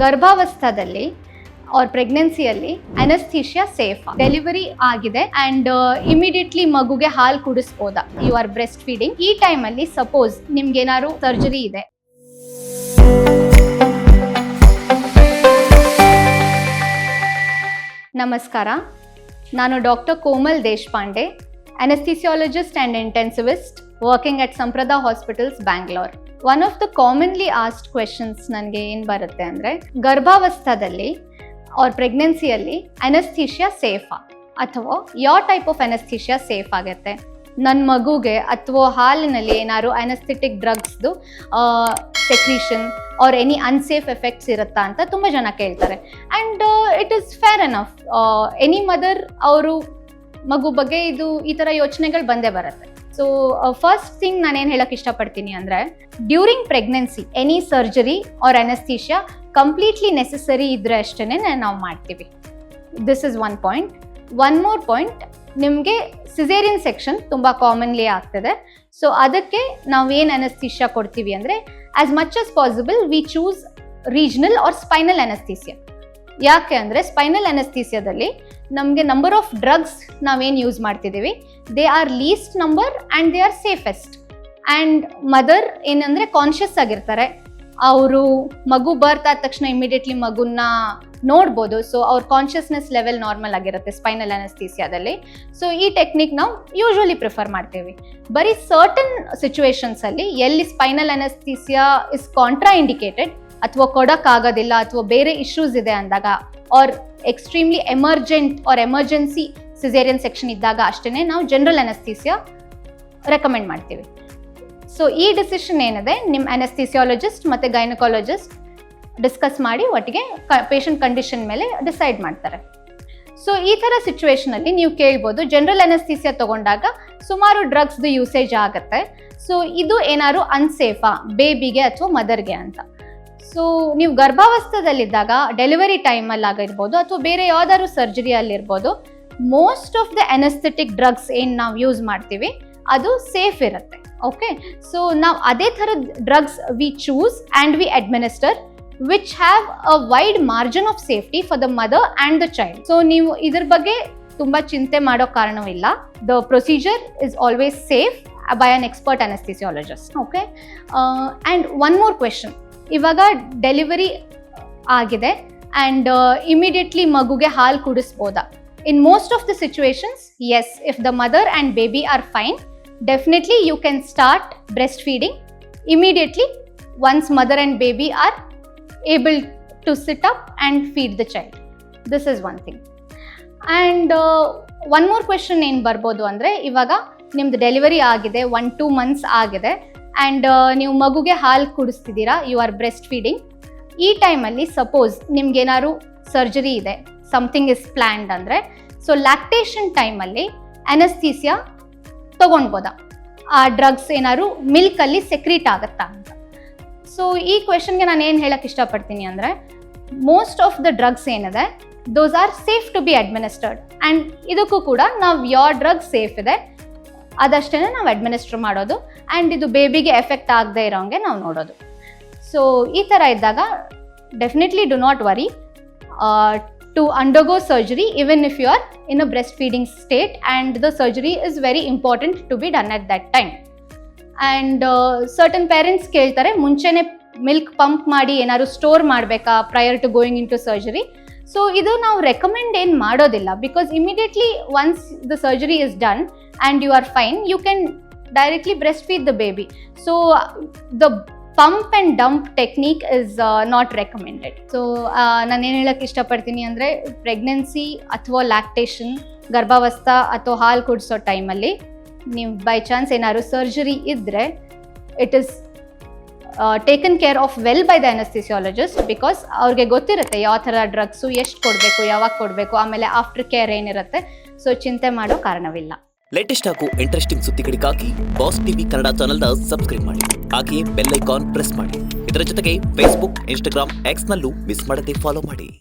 ಗರ್ಭಾವಸ್ಥೆಯಲ್ಲಿ और ಪ್ರೆಗ್ನೆನ್ಸಿಯಲ್ಲಿ ಅನಸ್ಥೀಶಿಯಾ ಸೇಫ್. ಡೆಲಿವರಿ ಆಗಿದೆ ಅಂಡ್ ಇಮಿಡಿಯೇಟ್ಲಿ ಮಗುಗೆ ಹಾಲು ಕುಡಿಸ್ಬೋದಾ? You are breast feeding. ಈ ಟೈಮಲ್ಲಿ ಸಪೋಸ್ ನಿಮ್ಗೆ ಏನಾದ್ರು ಸರ್ಜರಿ ಇದೆ, ನಮಸ್ಕಾರ, ನಾನು doctor Komal Deshpande, anaesthesiologist and intensivist working at Sampradaa hospitals, Bangalore. One of the commonly asked questions ನನಗೆ ಏನು ಬರುತ್ತೆ ಅಂದರೆ, ಗರ್ಭಾವಸ್ಥೆಯಲ್ಲಿ और ಪ್ರೆಗ್ನೆನ್ಸಿಯಲ್ಲಿ ಅನಸ್ಥೀಶಿಯಾ ಸೇಫಾ ಅಥವಾ ಯಾವ ಟೈಪ್ ಆಫ್ ಅನಸ್ಥೀಶಿಯಾ ಸೇಫ್ ಆಗುತ್ತೆ? ನನ್ನ ಮಗುಗೆ ಅಥವಾ ಹಾಲಿನಲ್ಲಿ ಏನಾದ್ರು ಅನಸ್ಥೆಟಿಕ್ ಡ್ರಗ್ಸ್ದು secretion or any unsafe effects ಇರುತ್ತಾ ಅಂತ ತುಂಬ ಜನ ಕೇಳ್ತಾರೆ. And it is fair enough. Any mother ಅವರು ಮಗು ಬಗ್ಗೆ ಈ ಥರ ಯೋಚನೆಗಳು ಬಂದೇ ಬರುತ್ತೆ. ಸೊ ಫಸ್ಟ್ ಥಿಂಗ್ ನಾನೇನು ಹೇಳಕ್ಕೆ ಇಷ್ಟಪಡ್ತೀನಿ ಅಂದರೆ, during pregnancy any surgery or anaesthesia completely necessary ಇದ್ರೆ ಅಷ್ಟೇ ನಾವು ಮಾಡ್ತೀವಿ. This is one point. One more point, ನಿಮಗೆ ಸಿಸೇರಿಯನ್ ಸೆಕ್ಷನ್ ತುಂಬ ಕಾಮನ್ಲಿ ಆಗ್ತದೆ. ಸೊ ಅದಕ್ಕೆ ನಾವು ಏನು ಅನಸ್ಥೀಶಿಯಾ ಕೊಡ್ತೀವಿ ಅಂದರೆ, as much as possible we choose regional or spinal anaesthesia. ಯಾಕೆ ಅಂದರೆ, ಸ್ಪೈನಲ್ ಅನಸ್ಥೀಸಿಯಾದಲ್ಲಿ ನಮಗೆ ನಂಬರ್ ಆಫ್ ಡ್ರಗ್ಸ್ ನಾವೇನು ಯೂಸ್ ಮಾಡ್ತಿದ್ದೀವಿ, they are least number and they are safest. And mother ಏನಂದರೆ ಕಾನ್ಷಿಯಸ್ ಆಗಿರ್ತಾರೆ, ಅವರು ಮಗು ಬರ್ತ್ ಆದ ತಕ್ಷಣ ಇಮಿಡಿಯೇಟ್ಲಿ ಮಗುನ ನೋಡ್ಬೋದು. ಸೊ ಅವ್ರ ಕಾನ್ಷಿಯಸ್ನೆಸ್ ಲೆವೆಲ್ ನಾರ್ಮಲ್ ಆಗಿರುತ್ತೆ ಸ್ಪೈನಲ್ ಅನಸ್ಥೀಸಿಯಾದಲ್ಲಿ. ಸೊ ಈ ಟೆಕ್ನಿಕ್ ನಾವು ಯೂಶ್ವಲಿ ಪ್ರಿಫರ್ ಮಾಡ್ತೀವಿ. ಬರೀ ಸರ್ಟನ್ ಸಿಚುವೇಶನ್ಸಲ್ಲಿ ಎಲ್ಲಿ spinal anaesthesia is contraindicated ಅಥವಾ ಕೊಡೋಕ್ಕಾಗೋದಿಲ್ಲ ಅಥವಾ ಬೇರೆ ಇಶ್ಯೂಸ್ ಇದೆ ಅಂದಾಗ, or extremely emergent or emergency caesarean section ಇದ್ದಾಗ ಅಷ್ಟೇ ನಾವು ಜನರಲ್ ಅನಸ್ಥೀಸಿಯಾ ರೆಕಮೆಂಡ್ ಮಾಡ್ತೀವಿ. ಸೊ ಈ ಡಿಸಿಷನ್ ಏನಿದೆ, ನಿಮ್ಮ ಅನಸ್ಥಿಸಿಯಾಲಜಿಸ್ಟ್ ಮತ್ತು ಗೈನಕಾಲಜಿಸ್ಟ್ ಡಿಸ್ಕಸ್ ಮಾಡಿ ಒಟ್ಟಿಗೆ ಪೇಷಂಟ್ ಕಂಡೀಷನ್ ಮೇಲೆ ಡಿಸೈಡ್ ಮಾಡ್ತಾರೆ. ಸೊ ಈ ಥರ ಸಿಚುವೇಷನಲ್ಲಿ ನೀವು ಕೇಳ್ಬೋದು, ಜನರಲ್ ಅನಸ್ಥೀಸಿಯಾ ತೊಗೊಂಡಾಗ ಸುಮಾರು ಡ್ರಗ್ಸ್ದು ಯೂಸೇಜ್ ಆಗುತ್ತೆ, ಸೊ ಇದು ಏನಾದ್ರು ಅನ್ಸೇಫಾ ಬೇಬಿಗೆ ಅಥವಾ ಮದರ್ಗೆ ಅಂತ. ಸೊ ನೀವು ಗರ್ಭಾವಸ್ಥೆಯಲ್ಲಿದ್ದಾಗ ಡೆಲಿವರಿ ಟೈಮಲ್ಲಿ ಆಗಿರ್ಬೋದು ಅಥವಾ ಬೇರೆ ಯಾವ್ದಾದ್ರು ಸರ್ಜರಿಯಲ್ಲಿರ್ಬೋದು, most of the anaesthetic drugs ಏನು ನಾವು ಯೂಸ್ ಮಾಡ್ತೀವಿ ಅದು ಸೇಫ್ ಇರುತ್ತೆ. ಓಕೆ, ಸೊ ನಾವು ಅದೇ ಥರದ drugs we choose and we administer which have a wide margin of safety for the mother and the child. So ನೀವು ಇದ್ರ ಬಗ್ಗೆ ತುಂಬ ಚಿಂತೆ ಮಾಡೋ ಕಾರಣವಿಲ್ಲ. The procedure is always safe by an expert anaesthesiologist. Okay, and one more question, ಇವಾಗ delivery ಆಗಿದೆ and immediately ಮಗುಗೆ ಹಾಲು ಕುಡಿಸ್ಬೋದಾ? In most of the situations, yes. If the mother and baby are fine, definitely you can start breastfeeding immediately once mother and baby are able to sit up and feed the child. This is one thing. And one more question ಏನು ಬರ್ಬೋದು ಅಂದರೆ, ಇವಾಗ ನಿಮ್ದು delivery ಆಗಿದೆ, 1-2 months ಆಗಿದೆ and ನೀವು ಮಗುಗೆ ಹಾಲು ಕುಡಿಸ್ತಿದ್ದೀರಾ, ಯು ಆರ್ ಬ್ರೆಸ್ಟ್ ಫೀಡಿಂಗ್. ಈ ಟೈಮಲ್ಲಿ ಸಪೋಸ್ ನಿಮ್ಗೇನಾದ್ರು ಸರ್ಜರಿ ಇದೆ, ಸಮಥಿಂಗ್ ಇಸ್ ಪ್ಲ್ಯಾನ್ಡ್ ಅಂದರೆ, ಸೊ ಲ್ಯಾಕ್ಟೇಷನ್ ಟೈಮಲ್ಲಿ ಅನಸ್ಥೀಸಿಯಾ ತೊಗೊಳ್ಬೋದಾ? ಆ ಡ್ರಗ್ಸ್ ಏನಾದ್ರು ಮಿಲ್ಕಲ್ಲಿ ಸೆಕ್ರೀಟ್ ಆಗುತ್ತಾ ಅಂತ. ಸೊ ಈ ಕ್ವೆಶನ್ಗೆ ನಾನು ಏನು ಹೇಳಕ್ಕೆ ಇಷ್ಟಪಡ್ತೀನಿ ಅಂದರೆ, ಮೋಸ್ಟ್ ಆಫ್ ದ ಡ್ರಗ್ಸ್ ಏನಿದೆ those are safe to be administered. And ಇದಕ್ಕೂ ಕೂಡ ನಾವು ಯಾವ ಡ್ರಗ್ ಸೇಫ್ ಇದೆ ಅದಷ್ಟೇ ನಾವು ಅಡ್ಮಿನಿಸ್ಟರ್ ಮಾಡೋದು, ಆ್ಯಂಡ್ ಇದು ಬೇಬಿಗೆ ಎಫೆಕ್ಟ್ ಆಗದೆ ಇರೋಂಗೆ ನಾವು ನೋಡೋದು. ಸೊ ಈ ಥರ ಇದ್ದಾಗ definitely do not worry to undergo surgery even if you are in a breastfeeding state, and the surgery is very important to be done at that time. And certain parents ಕೇಳ್ತಾರೆ, ಮುಂಚೆನೆ milk pump ಮಾಡಿ ಏನಾದ್ರು store ಮಾಡಬೇಕಾ prior to going into surgery? So ಇದು ನಾವು recommend ಏನು ಮಾಡೋದಿಲ್ಲ, because immediately once the surgery is done and you are fine, you can directly breast feed the baby. So the pump and dump technique is not recommended. So ನಾನೇನು ಹೇಳೋಕ್ಕೆ ಇಷ್ಟಪಡ್ತೀನಿ ಅಂದರೆ, pregnancy ಅಥವಾ lactation, ಗರ್ಭಾವಸ್ಥೆ ಅಥವಾ ಹಾಲು ಕುಡಿಸೋ ಟೈಮಲ್ಲಿ ನೀವು ಬೈ ಚಾನ್ಸ್ ಏನಾದ್ರು ಸರ್ಜರಿ ಇದ್ದರೆ, it is taken care of well by the anaesthesiologist, because ಅವ್ರಿಗೆ ಗೊತ್ತಿರುತ್ತೆ ಯಾವ ಥರ ಡ್ರಗ್ಸು ಎಷ್ಟು ಕೊಡಬೇಕು, ಯಾವಾಗ ಕೊಡಬೇಕು, ಆಮೇಲೆ ಆಫ್ಟರ್ ಕೇರ್ ಏನಿರುತ್ತೆ. ಸೊ ಚಿಂತೆ ಮಾಡೋ ಕಾರಣವಿಲ್ಲ. ಲೇಟೆಸ್ಟ್ ಹಾಗೂ ಇಂಟ್ರೆಸ್ಟಿಂಗ್ ಸುದ್ದಿಗಳಿಗಾಗಿ ಬಾಸ್ ಟಿವಿ ಕನ್ನಡ ಚಾನೆಲ್ನ ಸಬ್ಸ್ಕ್ರೈಬ್ ಮಾಡಿ, ಹಾಗೆಯೇ ಬೆಲ್ ಐಕಾನ್ ಪ್ರೆಸ್ ಮಾಡಿ. ಇದರ ಜೊತೆಗೆ ಫೇಸ್ಬುಕ್, ಇನ್ಸ್ಟಾಗ್ರಾಮ್, ಎಕ್ಸ್ನಲ್ಲೂ ಮಿಸ್ ಮಾಡದೆ ಫಾಲೋ ಮಾಡಿ.